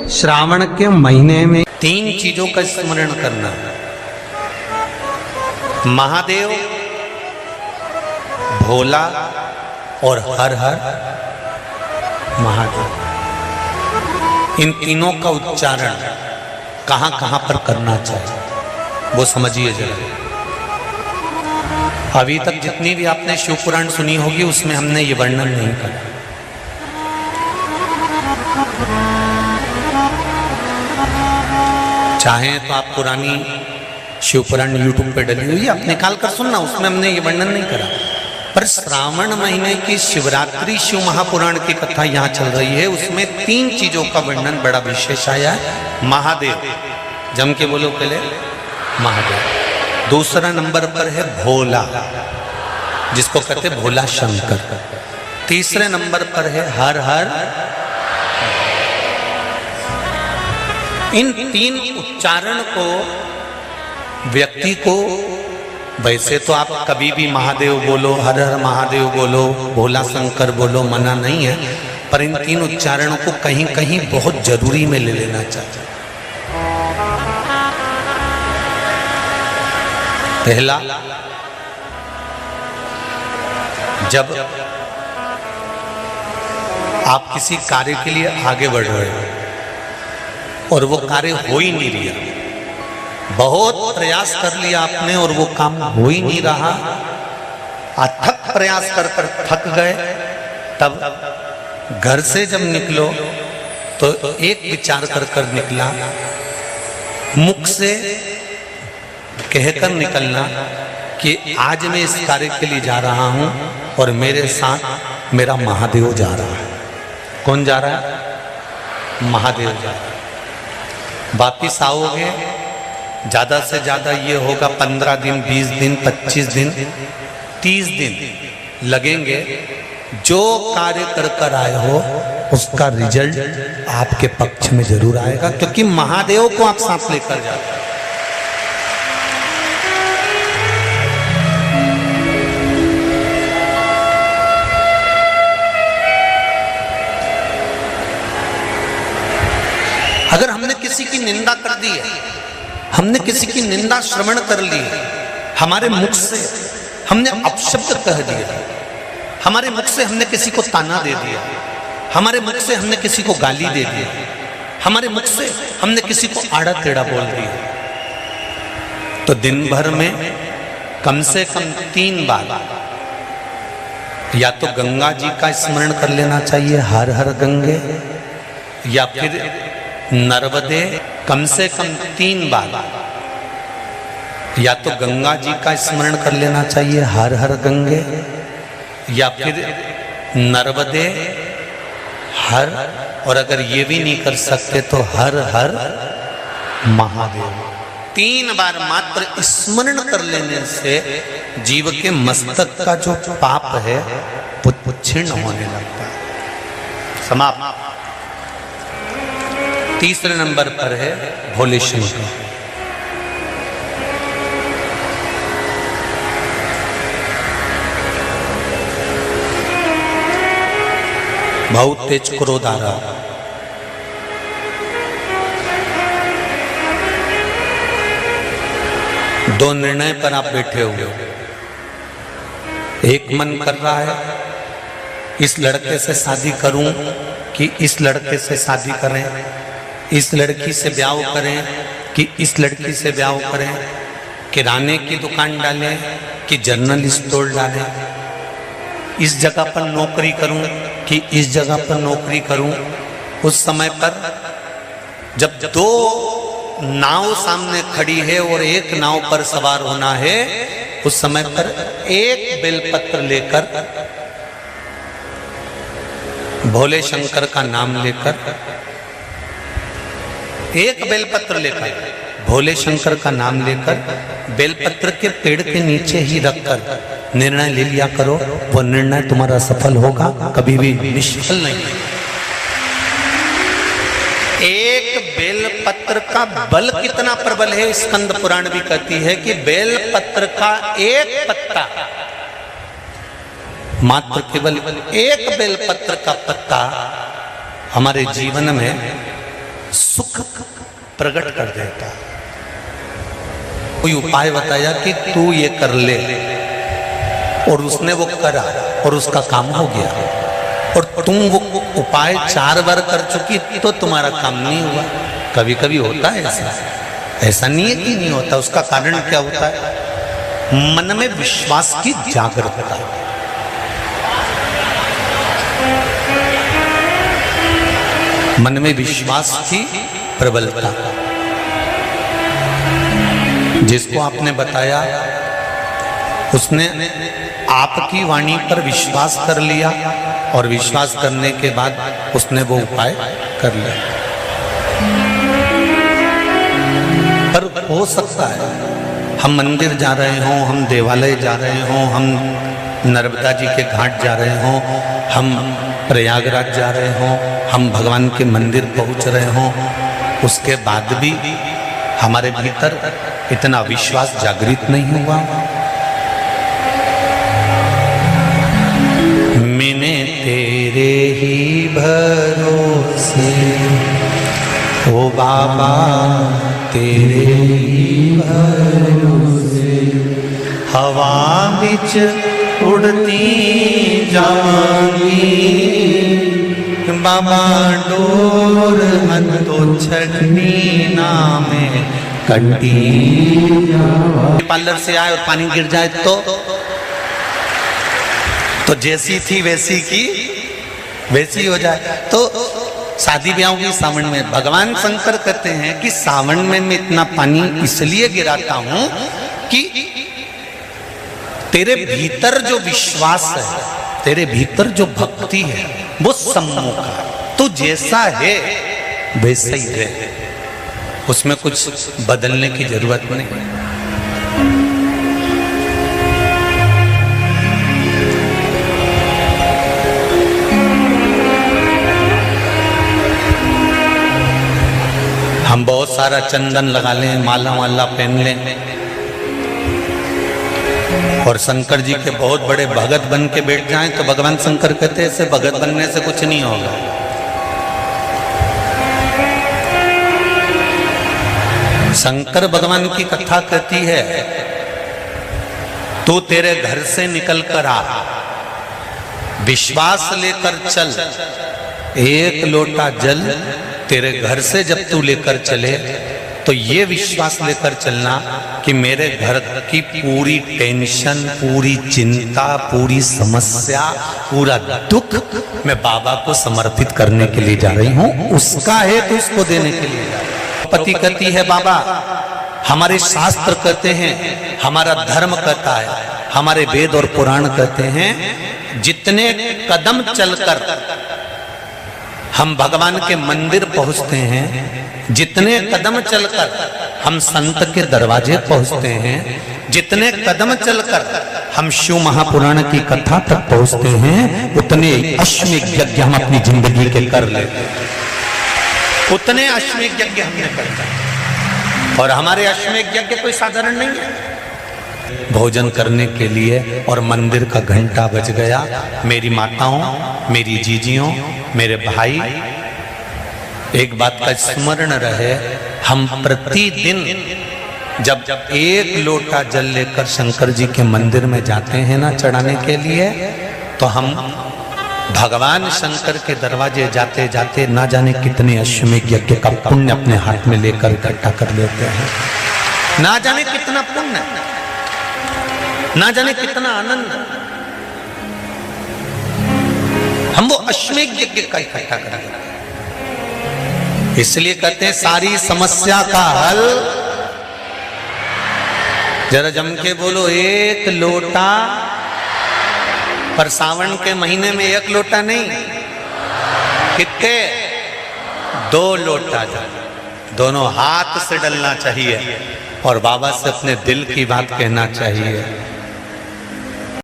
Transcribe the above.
श्रावण के महीने में 3 चीजों का स्मरण करना है। महादेव, भोला और हर हर महादेव। इन तीनों का उच्चारण कहां कहां पर करना चाहिए वो समझिए जरा। अभी तक जितनी भी आपने शिव पुराण सुनी होगी उसमें हमने ये वर्णन नहीं करा। चाहे तो आप पुरानी शिव पुराण यूट्यूब पे डली हुई आप निकाल कर सुनना, उसमें हमने ये वर्णन नहीं करा। पर श्रावण महीने की शिवरात्रि शिव महापुराण की कथा यहाँ चल रही है, उसमें 3 चीजों का वर्णन बड़ा विशेष आया है। महादेव, जम के बोलो पहले महादेव। दूसरा नंबर पर है भोला, जिसको कहते भोला शंकर। तीसरे नंबर पर है हर हर। इन 3 उच्चारण को व्यक्ति को, वैसे तो आप कभी भी महादेव बोलो, हर हर महादेव बोलो, भोला शंकर बोलो, मना नहीं है, पर इन 3 उच्चारणों को कहीं कहीं बहुत जरूरी में ले लेना चाहिए। पहला, जब आप किसी कार्य के लिए आगे बढ़ रहे हो और वो कार्य हो ही नहीं रहा, बहुत प्रयास कर लिया आपने और वो काम हो ही नहीं रहा, अथक प्रयास कर कर थक गए, तब घर से जब निकलो तो एक विचार कर कर निकला, मुख से कहकर निकलना कि आज मैं इस कार्य के लिए जा रहा हूं और मेरे साथ मेरा महादेव जा रहा है। कौन जा रहा है? महादेव जा रहा है। वापिस आओगे, ज्यादा से ज्यादा ये होगा 15 दिन, 20 दिन, 25 दिन, 30 दिन लगेंगे। जो कार्य कर कर आए हो उसका रिजल्ट आपके पक्ष में जरूर आएगा, क्योंकि महादेव को आप साथ लेकर जाते हैं। अगर हमने किसी की निंदा कर दी है, हमने किसी की निंदा श्रवण कर ली है, हमारे मुख से हमने अपशब्द कह दिया, हमारे मुख से हमने किसी को ताना दे दिया, हमारे मुख से हमने किसी को गाली दे दी, हमारे मुख से हमने किसी को आड़ा टेढ़ा बोल दिया, तो दिन भर में कम से कम 3 बार या तो गंगा जी का स्मरण कर लेना चाहिए, हर हर गंगे, या फिर नर्मदे कम से कम 3 बार, या तो गंगा जी का स्मरण कर लेना चाहिए, हर हर गंगे, या फिर नर्मदे हर, और अगर ये भी नहीं कर सकते तो हर हर महादेव। 3 बार मात्र स्मरण कर लेने से जीव के मस्तक का जो पाप है वो क्षीण होने लगता है। समाप्त। तीसरे नंबर पर है भोले शंकर। बहुत तेज क्रोध आ रहा, दो निर्णय पर आप बैठे हुए हो। एक मन कर रहा है इस लड़के से शादी करूं कि इस लड़के से शादी करें, इस लड़की से ब्याह करें कि इस लड़की से ब्याह करें, किराने की दुकान डालें कि जनरल स्टोर डालें, इस जगह पर नौकरी करूं कि इस जगह पर नौकरी करूं। उस समय पर जब 2 नाव सामने खड़ी है और एक नाव पर सवार होना है, उस समय पर एक बेलपत्र लेकर, भोले शंकर का नाम लेकर, एक बेलपत्र लेकर, भोले शंकर का नाम लेकर, बेलपत्र के पेड़ के नीचे ही रखकर निर्णय ले लिया करो, वो निर्णय तुम्हारा सफल होगा, कभी भी निष्फल नहीं। एक बेलपत्र का बल कितना प्रबल है, स्कंद पुराण भी कहती है कि बेलपत्र का एक पत्ता, मात्र केवल एक बेलपत्र का पत्ता हमारे जीवन में सुख प्रकट कर देता। कोई उपाय बताया कि तू ये कर ले, और उसने वो करा और उसका काम हो गया, और तुम वो उपाय 4 बार कर चुकी तो तुम्हारा काम नहीं हुआ। कभी कभी होता है ऐसा, ऐसा नहीं है कि नहीं होता। उसका कारण क्या होता है? मन में विश्वास की जागरूकता। मन में विश्वास की प्रबलता। जिसको आपने बताया उसने आपकी वाणी पर विश्वास कर लिया, और विश्वास करने के बाद उसने वो उपाय कर लिया। पर हो सकता है हम मंदिर जा रहे हों, हम देवालय जा रहे हों, हम नर्मदा जी के घाट जा रहे हों, हम प्रयागराज जा रहे हों, हम भगवान के मंदिर पहुंच रहे हों, उसके बाद भी हमारे भीतर इतना विश्वास जागृत नहीं हुआ। मैंने तेरे ही भरोसे, ओ बाबा तेरे ही भरोसे, हवा बिच उड़ती जाऊंगी, बाबा डोर मन तो छड़नी ना में कटी। पार्लर से आए और पानी गिर जाए तो जैसी थी वैसी की वैसी हो जाए। तो शादी ब्याहों की सावन में भगवान शंकर कहते हैं कि सावन में मैं इतना पानी इसलिए गिराता हूं कि तेरे भीतर जो विश्वास है, तेरे भीतर जो भक्ति है वो सम्मुख है। तो जैसा है वैसा ही है, उसमें कुछ बदलने की जरूरत नहीं। हम बहुत सारा चंदन लगा लें, माला वाला पहन लें, और शंकर जी के बहुत बड़े भगत बन के बैठ जाएं तो भगवान शंकर कहते हैं ऐसे भगत बनने से कुछ नहीं होगा। शंकर भगवान की कथा कहती है, तू तेरे घर से निकल कर आ, विश्वास लेकर चल, एक लोटा जल तेरे घर से जब तू लेकर चले तो ये विश्वास लेकर चलना कि मेरे घर की पूरी टेंशन, पूरी चिंता, पूरी समस्या, पूरा दुख मैं बाबा को समर्पित करने के लिए जा रही हूं, उसका है तो उसको देने के लिए जा रही हूं। पति कहती है बाबा हमारे शास्त्र कहते हैं, हमारा धर्म कहता है, हमारे वेद और पुराण कहते हैं, जितने कदम चलकर हम भगवान के मंदिर पहुंचते हैं, जितने कदम चलकर हम संत के दरवाजे पहुंचते हैं, जितने कदम चलकर हम शिव महापुराण की कथा तक पहुंचते हैं, उतने अश्वमेध यज्ञ हम अपनी जिंदगी के कर लेते हैं। उतने अश्वमेध यज्ञ हमने करते हैं, और हमारे अश्वमेध यज्ञ कोई साधारण नहीं है। भोजन करने के लिए और मंदिर का घंटा बज गया। मेरी माताओं, मेरी जीजियों, मेरे भाई, एक बात का स्मरण रहे, हम प्रतिदिन जब एक लोटा जल लेकर शंकर जी के मंदिर में जाते हैं ना चढ़ाने के लिए, तो हम भगवान शंकर के दरवाजे जाते जाते ना जाने कितने अश्वमेध यज्ञ का पुण्य अपने हाथ में लेकर इकट्ठा कर लेते हैं। ना जाने कितना पुण्य, ना जाने कितना आनंद हम वो अश्वमेध यज्ञ का इकट्ठा कर लेते हैं। इसलिए कहते हैं सारी समस्या का हल, जरा जम के बोलो, एक लोटा। पर सावन के महीने में एक लोटा नहीं, कितने? 2 लोटा जल, दोनों हाथ से डलना चाहिए और बाबा से अपने दिल की बात कहना चाहिए।